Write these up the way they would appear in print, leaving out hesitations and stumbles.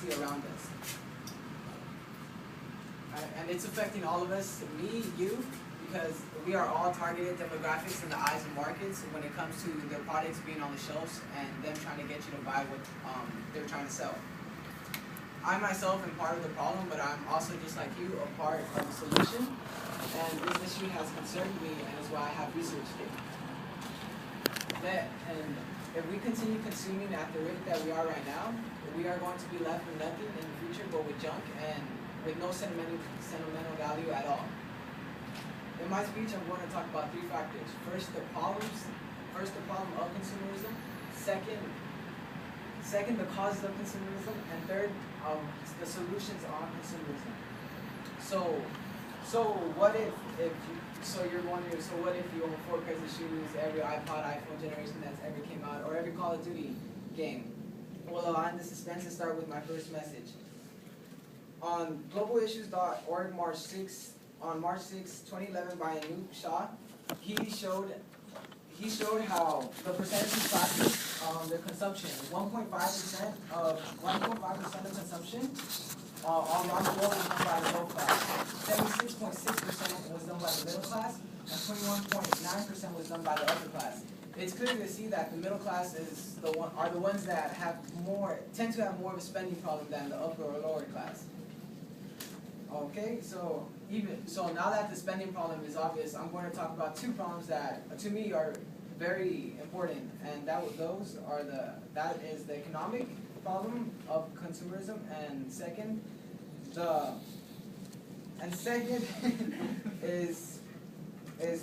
constantly around us. And it's affecting all of us, me, you, because we are all targeted demographics in the eyes of markets when it comes to their products being on the shelves and them trying to get you to buy what they're trying to sell. I myself am part of the problem, but I'm also, just like you, a part of the solution. And this issue has concerned me, and is why I have researched it. And if we continue consuming at the rate that we are right now, we are going to be left with nothing in the future but with junk and with no sentimental value at all. In my speech, I'm going to talk about three factors. First, the problem of consumerism. Second, the causes of consumerism, and third, the solutions on consumerism. So what if you're wondering, so what if you own 4 pairs of shoes, every iPod, iPhone generation that's ever came out, or every Call of Duty game? Well, I'll end the suspense and start with my first message. On globalissues.org, on March 6, 2011, by Anoop Shah, he showed how the percentage of classes, their consumption, 1.5% of consumption all around the world was done by the low class. 76.6% was done by the middle class, and 21.9% was done by the upper class. It's clear to see that the middle class are the ones that tend to have more of a spending problem than the upper or lower class. Okay, so now that the spending problem is obvious, I'm going to talk about 2 problems that to me are very important, and that is the economic problem of consumerism, and second is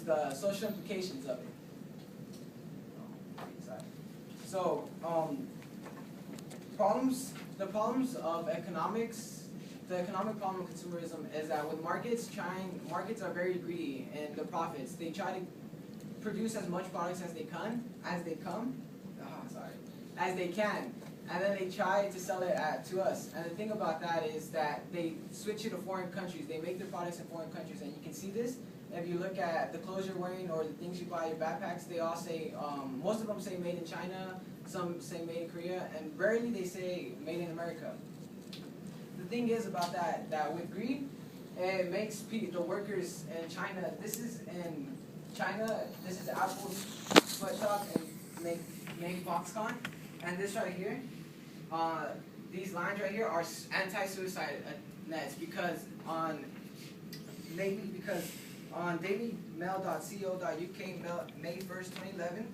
the social implications of it. So the problems of economics. The economic problem of consumerism is that with markets are very greedy in the profits. They try to produce as much products as they can, and then they try to sell it to us. And the thing about that is that they switch it to foreign countries. They make their products in foreign countries, and you can see this if you look at the clothes you're wearing or the things you buy, your backpacks. They all say, most of them say made in China, some say made in Korea, and rarely they say made in America. The thing is about that with greed, it makes the workers in China, this is Apple's sweatshop and make Foxconn, and this right here, these lines right here are anti-suicide nets because on dailymail.co.uk, May 1st, 2011,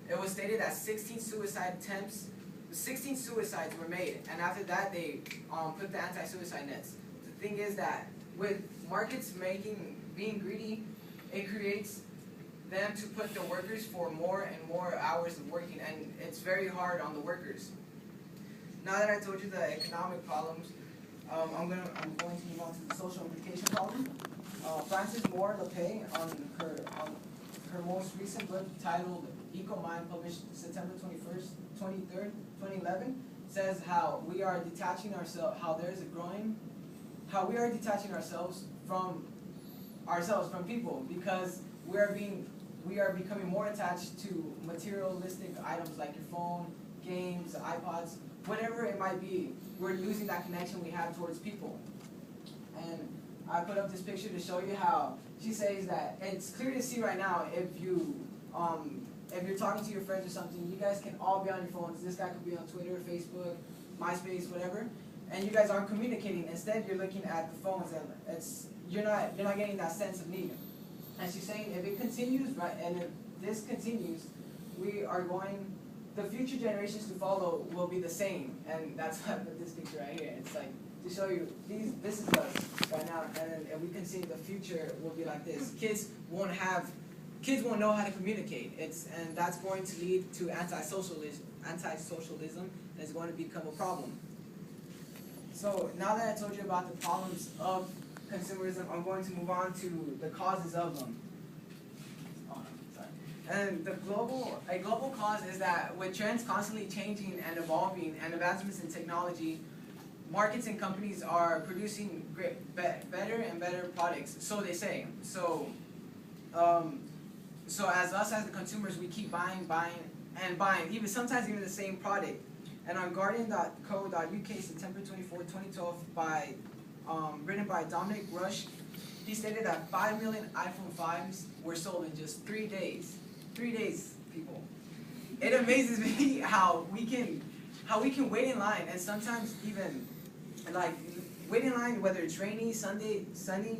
it was stated that 16 suicides were made, and after that they put the anti-suicide nets. The thing is that with markets being greedy, it creates them to put the workers for more and more hours of working, and it's very hard on the workers. Now that I told you the economic problems, I'm going to move on to the social implication problem. Frances Moore LePay, on her most recent book titled Eco-Mind, published September 23rd, 2011, says how we are detaching ourselves, how we are detaching ourselves from people because we are becoming more attached to materialistic items like your phone, games, iPods, whatever it might be. We're losing that connection we have towards people. And I put up this picture to show you how she says that it's clear to see right now if you're talking to your friends or something, you guys can all be on your phones. This guy could be on Twitter, Facebook, MySpace, whatever, and you guys aren't communicating. Instead, you're looking at the phones, and you're not getting that sense of need. And she's saying if it continues, right, and if this continues, the future generations to follow will be the same. And that's why I put this picture right here. It's like to show you this is us right now, and then if we continue, the future will be like this. Kids won't know how to communicate. And that's going to lead to anti-socialism, and it's going to become a problem. So now that I told you about the problems of consumerism, I'm going to move on to the causes of them. And a global cause is that with trends constantly changing and evolving and advancements in technology, markets and companies are producing better and better products, so they say. So as us as the consumers, we keep buying, sometimes even the same product. And on Guardian.co.uk, September 24, 2012, written by Dominic Rush, he stated that 5 million iPhone 5s were sold in just 3 days. 3 days, people. It amazes me how we can wait in line, and sometimes even like wait in line, whether it's rainy, sunny,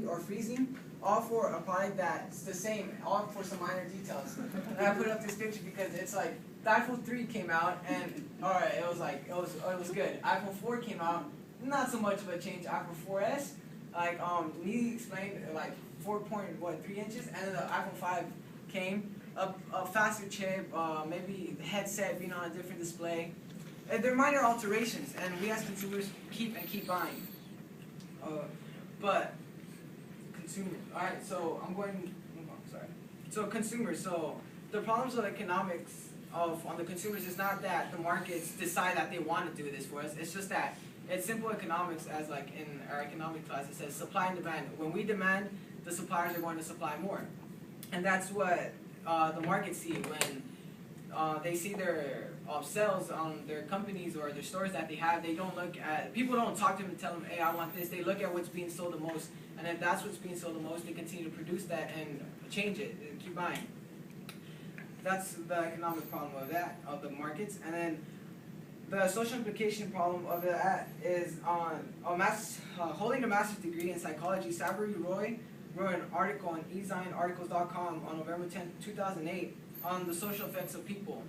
or freezing, all for a product that's the same, all for some minor details. And I put up this picture because it's like the iPhone 3 came out, and alright, it was good. iPhone 4 came out, not so much of a change. iPhone 4S, like Lee explained, like 4.3 inches, and then the iPhone 5 came, a faster chip, maybe the headset being on a different display. And they're minor alterations, and we as consumers keep buying. But consumers, alright, so So consumers, so the problems of economics on the consumers is not that the markets decide that they want to do this for us. It's just that it's simple economics, as like in our economic class, it says supply and demand. When we demand, the suppliers are going to supply more. And that's what the markets see when they see their sales on their companies or their stores that they have. They don't look at, people don't talk to them and tell them, hey, I want this. They look at what's being sold the most, and if that's what's being sold the most, they continue to produce that and change it and keep buying. That's the economic problem of the markets. And then the social implication problem of that is on holding a master's degree in psychology. Sabri Roy wrote an article on ezinearticles.com on November 10, 2008 on the social effects of people.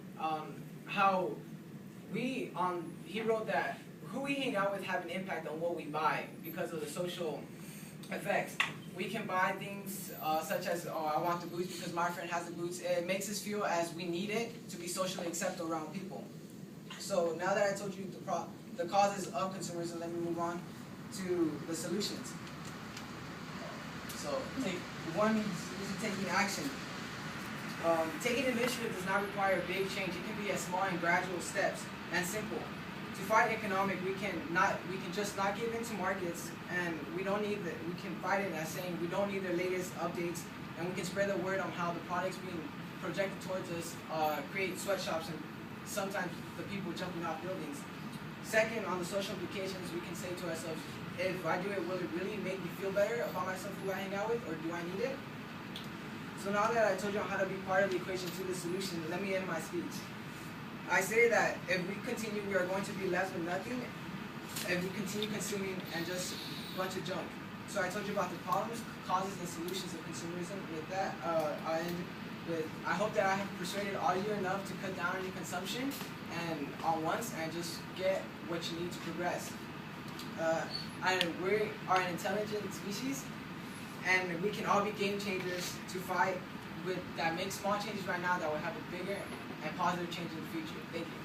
How he wrote that who we hang out with have an impact on what we buy because of the social effects. We can buy things such as, oh, I want the boots because my friend has the boots. It makes us feel as we need it to be socially accepted around people. So now that I told you the causes of consumerism, let me move on to the solutions. So one is taking action. Taking initiative does not require a big change. It can be as small and gradual steps and simple. To fight economic, we can just not give in to markets, and we can fight it as saying we don't need their latest updates, and we can spread the word on how the products being projected towards us create sweatshops and sometimes the people jumping off buildings. Second, on the social implications, we can say to ourselves, if I do it, will it really make me feel better about myself, who I hang out with, or do I need it? So now that I told you how to be part of the equation to the solution, let me end my speech. I say that if we continue, we are going to be left with nothing if we continue consuming and just a bunch of junk. So I told you about the problems, causes, and solutions of consumerism. With that, I end with, I hope that I have persuaded all you enough to cut down on your consumption and on once and just get what you need to progress. And we are an intelligent species, and we can all be game changers to fight that make small changes right now that will have a bigger and positive change in the future. Thank you.